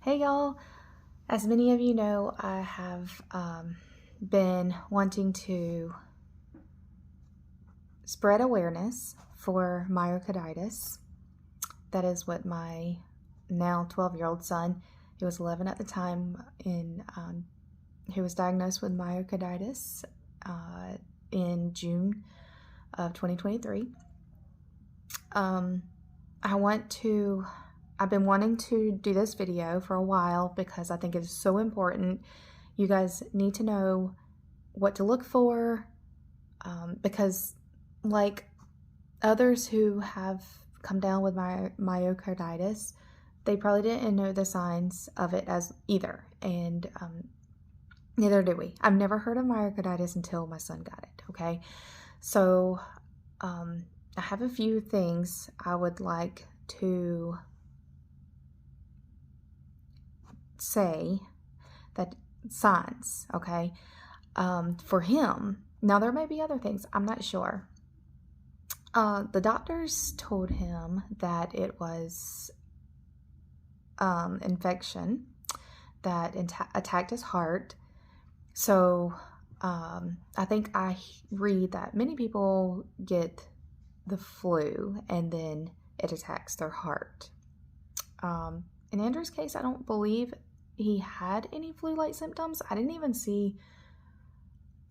Hey y'all, as many of you know, I have been wanting to spread awareness for myocarditis. That is what my now 12-year-old son, he was 11 at the time, he was diagnosed with myocarditis in June of 2023. I've been wanting to do this video for a while because I think it is so important. You guys need to know what to look for because like others who have come down with myocarditis, they probably didn't know the signs of it as either, and neither do we. I've never heard of myocarditis until my son got it, okay? So I have a few things I would like to say, that signs, okay, for him. Now there may be other things, I'm not sure. The doctors told him that it was infection that attacked his heart. So I think I read that many people get the flu and then it attacks their heart. In Andrew's case, I don't believe he had any flu-like symptoms. I didn't even see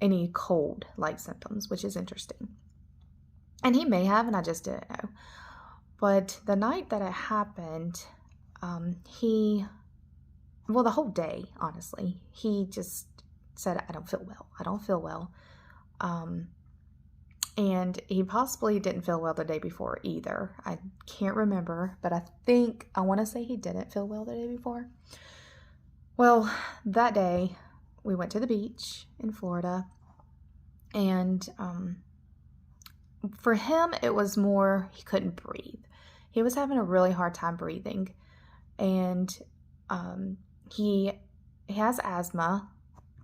any cold-like symptoms, which is interesting. And he may have, and I just didn't know. But the night that it happened, the whole day, honestly, he just said, I don't feel well. I don't feel well. And he possibly didn't feel well the day before either. I can't remember, but I want to say he didn't feel well the day before. Well, that day we went to the beach in Florida, and for him it was more he couldn't breathe. He was having a really hard time breathing, and he has asthma,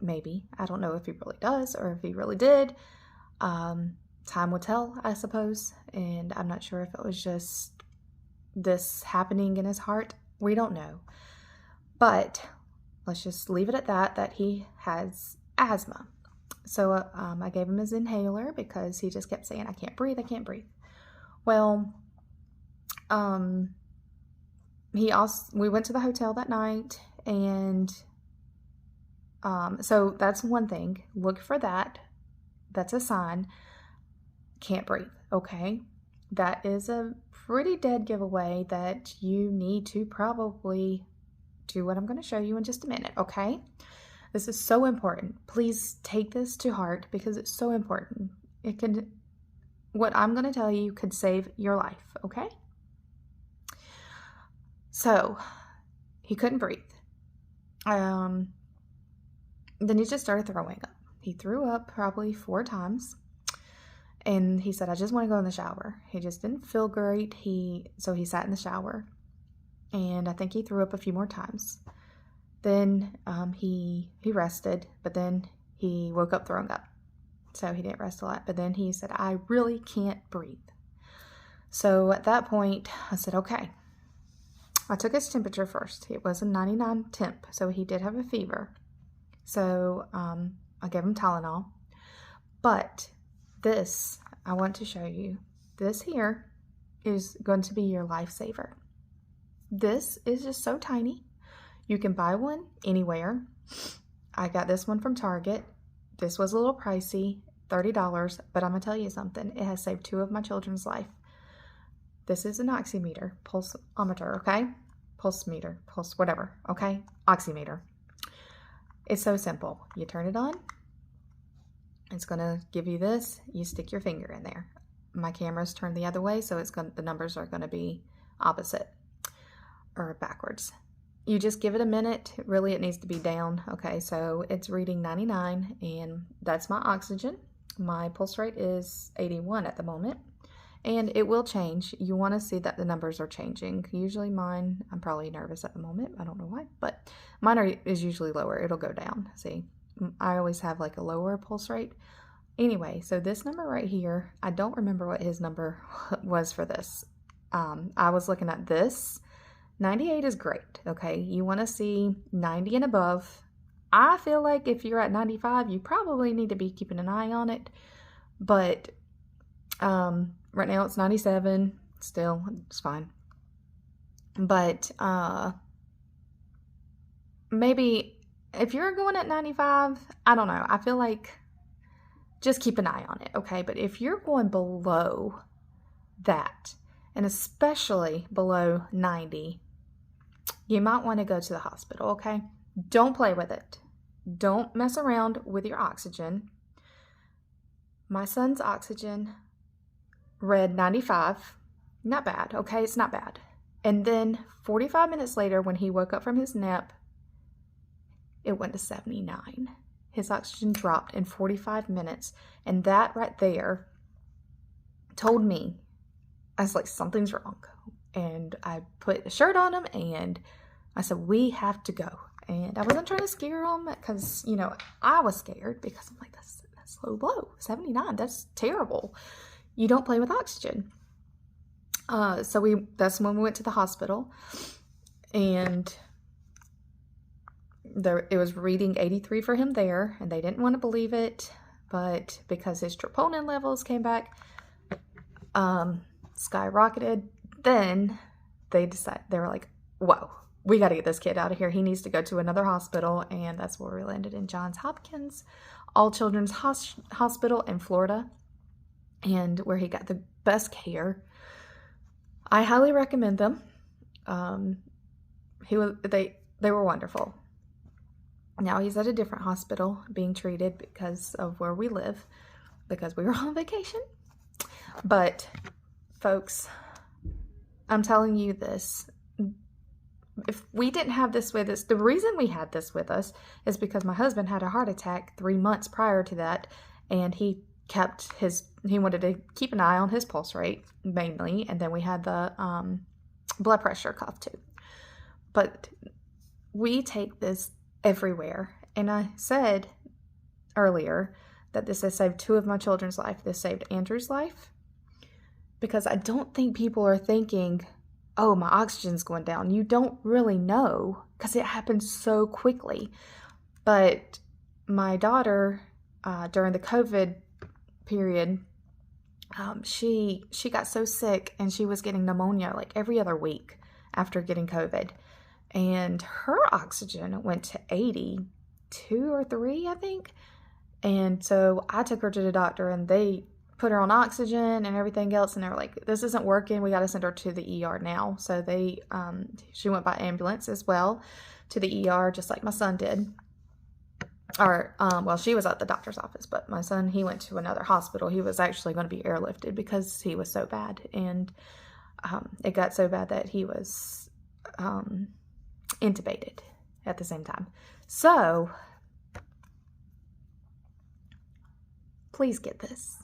maybe. I don't know if he really does or if he really did. Time will tell, I suppose, and I'm not sure if it was just this happening in his heart. We don't know, but let's just leave it at that he has asthma. So I gave him his inhaler because he just kept saying, I can't breathe, I can't breathe. Well, we went to the hotel that night, and so that's one thing. Look for that. That's a sign. Can't breathe, okay? That is a pretty dead giveaway that you need to probably do what I'm going to show you in just a minute, okay? This is so important. Please take this to heart because it's so important. What I'm going to tell you could save your life, okay? So, he couldn't breathe. Then he just started throwing up. He threw up probably 4 times. And he said, I just want to go in the shower. He just didn't feel great. So he sat in the shower. And I think he threw up a few more times. Then he rested, but then he woke up throwing up. So he didn't rest a lot. But then he said, I really can't breathe. So at that point, I said, okay. I took his temperature first. It was a 99 temp, so he did have a fever. So I gave him Tylenol. But this, I want to show you, this here is going to be your lifesaver. This is just so tiny. You can buy one anywhere. I got this one from Target. This was a little pricey, $30, but I'm going to tell you something. It has saved 2 of my children's life. This is an oximeter, pulsometer, okay? Pulse meter, pulse, whatever, okay? Oximeter. It's so simple. You turn it on. It's going to give you this. You stick your finger in there. My camera's turned the other way, so the numbers are going to be opposite or backwards. You just give it a minute. Really, it needs to be down. Okay, so it's reading 99, and that's my oxygen. My pulse rate is 81 at the moment, and it will change. You want to see that the numbers are changing. Usually mine, I'm probably nervous at the moment. I don't know why, but mine is usually lower. It'll go down. See? I always have like a lower pulse rate. Anyway, so this number right here, I don't remember what his number was for this. I was looking at this 98 is great, okay? You want to see 90 and above. I feel like if you're at 95, you probably need to be keeping an eye on it. But right now it's 97. Still, it's fine. But maybe if you're going at 95, I don't know. I feel like just keep an eye on it, okay? But if you're going below that, and especially below 90, you might want to go to the hospital, okay? Don't play with it. Don't mess around with your oxygen. My son's oxygen read 95. Not bad, okay? It's not bad. And then 45 minutes later, when he woke up from his nap, it went to 79. His oxygen dropped in 45 minutes. And that right there told me, I was like, something's wrong. And I put a shirt on him and I said, we have to go. And I wasn't trying to scare him because, you know, I was scared because I'm like, that's low blow. 79, that's terrible. You don't play with oxygen. So that's when we went to the hospital, and it was reading 83 for him there, and they didn't want to believe it, but because his troponin levels came back, skyrocketed, then they were like, whoa, we got to get this kid out of here. He needs to go to another hospital, and that's where we landed in Johns Hopkins All Children's Hospital in Florida, and where he got the best care. I highly recommend them. They were wonderful. Now he's at a different hospital being treated because of where we live, because we were on vacation. But folks, I'm telling you this, if we didn't have this with us, the reason we had this with us is because my husband had a heart attack 3 months prior to that, and he wanted to keep an eye on his pulse rate mainly, and then we had the blood pressure cuff too. But we take this everywhere, and I said earlier that this has saved 2 of my children's life. This saved Andrew's life, because I don't think people are thinking, oh, my oxygen's going down. You don't really know because it happens so quickly. But my daughter, during the COVID period, she got so sick, and she was getting pneumonia like every other week after getting COVID, and her oxygen went to 82 or 3, I think. And so I took her to the doctor, and they put her on oxygen and everything else, and they were like, this isn't working, we got to send her to the ER now. So she went by ambulance as well to the ER, just like my son did. Or, she was at the doctor's office, but my son, he went to another hospital. He was actually going to be airlifted because he was so bad. And it got so bad that he was intubated at the same time. So, please get this.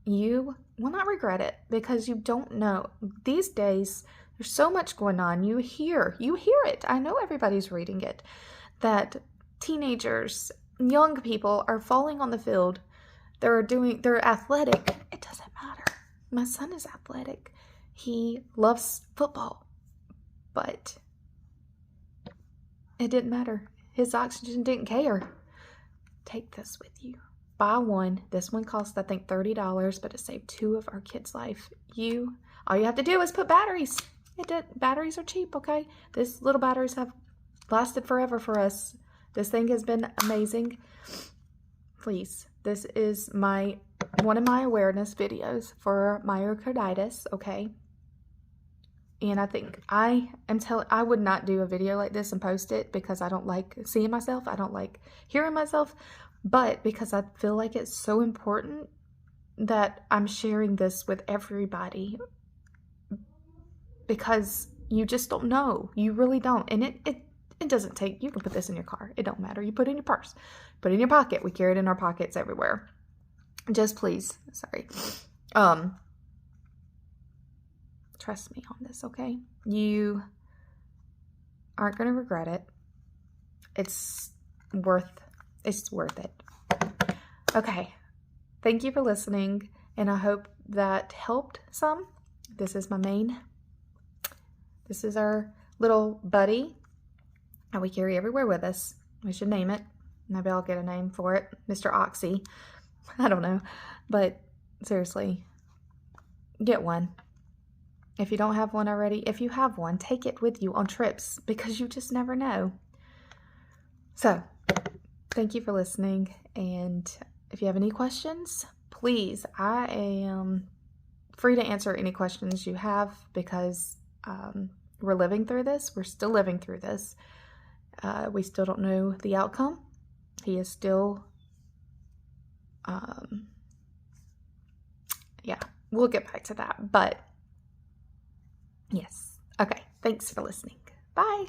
You will not regret it, because you don't know. These days, there's so much going on. You hear it. I know everybody's reading it, that teenagers, young people are falling on the field. They're athletic. It doesn't matter. My son is athletic. He loves football, but it didn't matter. His oxygen didn't care. Take this with you. Buy one. This one cost, I think, $30, but it saved 2 of our kids' life. All you have to do is put batteries. Batteries are cheap, okay? These little batteries have lasted forever for us. This thing has been amazing. Please, this is one of my awareness videos for myocarditis, okay? And I think I would not do a video like this and post it because I don't like seeing myself. I don't like hearing myself. But because I feel like it's so important that I'm sharing this with everybody, because you just don't know. You really don't. And it doesn't take, you can put this in your car. It don't matter. You put it in your purse, put it in your pocket. We carry it in our pockets everywhere. Just please, trust me on this, okay? You aren't going to regret it. It's worth it. Okay. Thank you for listening, and I hope that helped some. This is our little buddy that we carry everywhere with us. We should name it. Maybe I'll get a name for it. Mr. Oxy. I don't know. But seriously, get one. If you don't have one already, if you have one, take it with you on trips because you just never know. So, thank you for listening. And if you have any questions, please, I am free to answer any questions you have because we're living through this. We're still living through this. We still don't know the outcome. He is still, yeah, we'll get back to that. But yes. Okay. Thanks for listening. Bye.